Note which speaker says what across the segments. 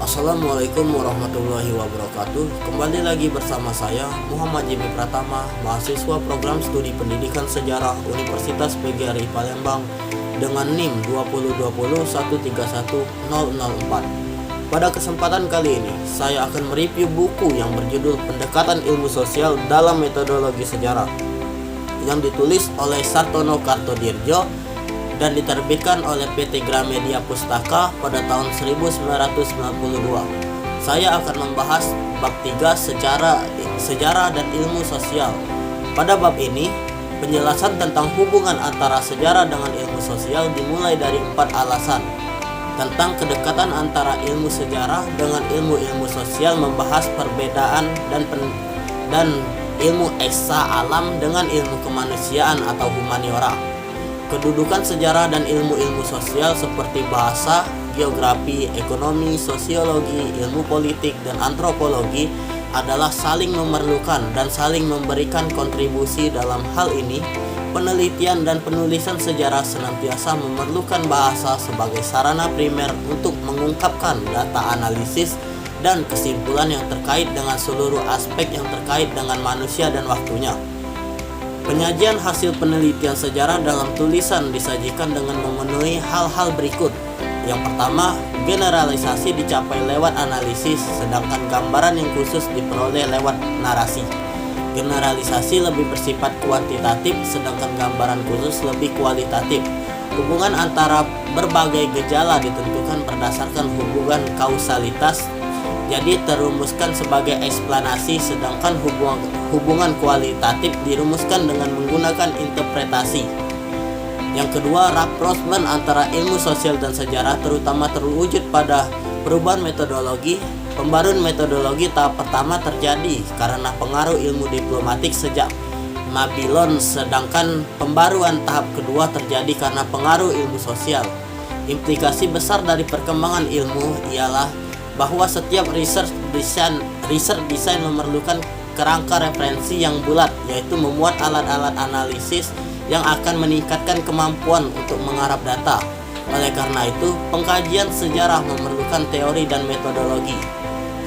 Speaker 1: Assalamualaikum warahmatullahi wabarakatuh. Kembali lagi bersama saya Muhammad Jimmy Pratama, mahasiswa program studi pendidikan sejarah Universitas PGRI Palembang dengan NIM 20201311004. Pada kesempatan kali ini, saya akan mereview buku yang berjudul Pendekatan Ilmu Sosial dalam Metodologi Sejarah yang ditulis oleh Sartono Kartodirjo dan diterbitkan oleh PT Gramedia Pustaka pada tahun 1992. Saya akan membahas bab 3 sejarah dan ilmu sosial. Pada bab ini, penjelasan tentang hubungan antara sejarah dengan ilmu sosial dimulai dari 4 alasan. Tentang kedekatan antara ilmu sejarah dengan ilmu-ilmu sosial, membahas perbedaan dan ilmu eksa alam dengan ilmu kemanusiaan atau humaniora. Kedudukan sejarah dan ilmu-ilmu sosial seperti bahasa, geografi, ekonomi, sosiologi, ilmu politik, dan antropologi adalah saling memerlukan dan saling memberikan kontribusi. Dalam hal ini, penelitian dan penulisan sejarah senantiasa memerlukan bahasa sebagai sarana primer untuk mengungkapkan data analisis dan kesimpulan yang terkait dengan seluruh aspek yang terkait dengan manusia dan waktunya. Penyajian hasil penelitian sejarah dalam tulisan disajikan dengan memenuhi hal-hal berikut. Yang pertama, generalisasi dicapai lewat analisis, sedangkan gambaran yang khusus diperoleh lewat narasi. Generalisasi lebih bersifat kuantitatif, sedangkan gambaran khusus lebih kualitatif. Hubungan antara berbagai gejala ditentukan berdasarkan hubungan kausalitas, jadi terumuskan sebagai eksplanasi, sedangkan hubungan kualitatif dirumuskan dengan menggunakan interpretasi. Yang kedua, rapprochement antara ilmu sosial dan sejarah terutama terwujud pada perubahan metodologi. Pembaruan metodologi tahap pertama terjadi karena pengaruh ilmu diplomatik sejak Babylon, sedangkan pembaruan tahap kedua terjadi karena pengaruh ilmu sosial. Implikasi besar dari perkembangan ilmu ialah bahwa setiap research design memerlukan kerangka referensi yang bulat, yaitu memuat alat-alat analisis yang akan meningkatkan kemampuan untuk mengharap data. Oleh karena itu, pengkajian sejarah memerlukan teori dan metodologi.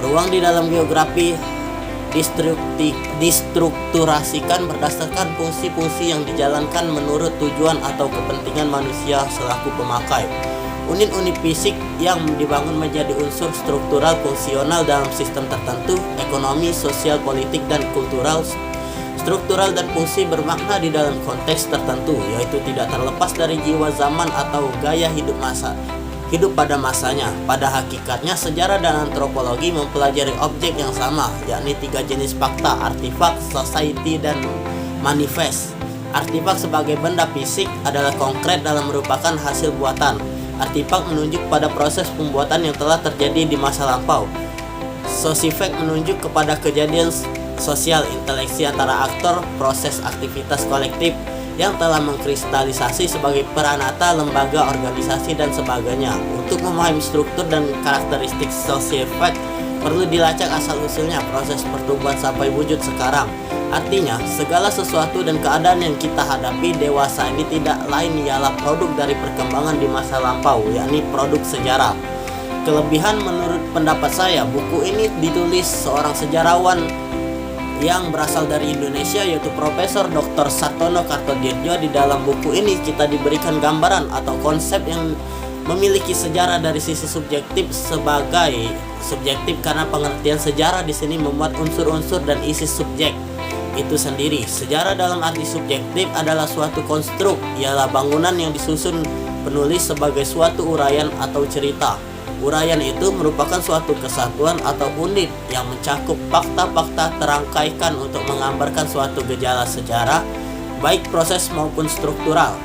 Speaker 1: Ruang di dalam geografi distrukturasikan berdasarkan fungsi-fungsi yang dijalankan menurut tujuan atau kepentingan manusia selaku pemakai. Unit-unit fisik yang dibangun menjadi unsur struktural fungsional dalam sistem tertentu, ekonomi, sosial, politik, dan kultural. Struktural dan fungsi bermakna di dalam konteks tertentu, yaitu tidak terlepas dari jiwa zaman atau gaya hidup pada masanya. Pada hakikatnya, sejarah dan antropologi mempelajari objek yang sama, yakni 3 jenis fakta: artifak, society, dan manifest. Artifak sebagai benda fisik adalah konkret dalam merupakan hasil buatan. Artifak menunjuk pada proses pembuatan yang telah terjadi di masa lampau. Sosifek menunjuk kepada kejadian sosial interaksi antara aktor, proses aktivitas kolektif yang telah mengkristalisasi sebagai peranata, lembaga, organisasi, dan sebagainya. Untuk memahami struktur dan karakteristik sosifek, perlu dilacak asal-usulnya proses pertumbuhan sampai wujud sekarang. Artinya, segala sesuatu dan keadaan yang kita hadapi dewasa ini tidak lain ialah produk dari perkembangan di masa lampau, yakni produk sejarah. Kelebihan menurut pendapat saya, buku ini ditulis seorang sejarawan yang berasal dari Indonesia, yaitu Profesor Dr. Sartono Kartodirjo. Di dalam buku ini kita diberikan gambaran atau konsep yang memiliki sejarah dari sisi subjektif sebagai subjektif karena pengertian sejarah di sini memuat unsur-unsur dan isi subjek itu sendiri. Sejarah dalam arti subjektif adalah suatu konstruk, ialah bangunan yang disusun penulis sebagai suatu uraian atau cerita. Uraian itu merupakan suatu kesatuan atau unit yang mencakup fakta-fakta terangkaikan untuk menggambarkan suatu gejala sejarah, baik proses maupun struktural.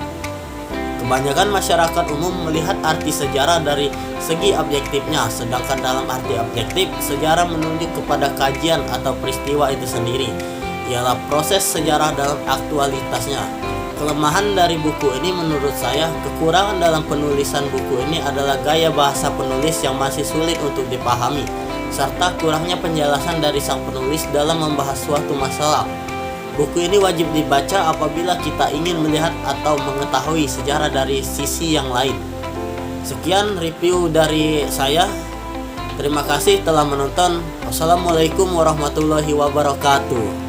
Speaker 1: Kebanyakan masyarakat umum melihat arti sejarah dari segi objektifnya, sedangkan dalam arti objektif, sejarah menunjuk kepada kajian atau peristiwa itu sendiri, ialah proses sejarah dalam aktualitasnya. Kelemahan dari buku ini menurut saya, kekurangan dalam penulisan buku ini adalah gaya bahasa penulis yang masih sulit untuk dipahami, serta kurangnya penjelasan dari sang penulis dalam membahas suatu masalah. Buku ini wajib dibaca apabila kita ingin melihat atau mengetahui sejarah dari sisi yang lain. Sekian review dari saya. Terima kasih telah menonton. Wassalamualaikum warahmatullahi wabarakatuh.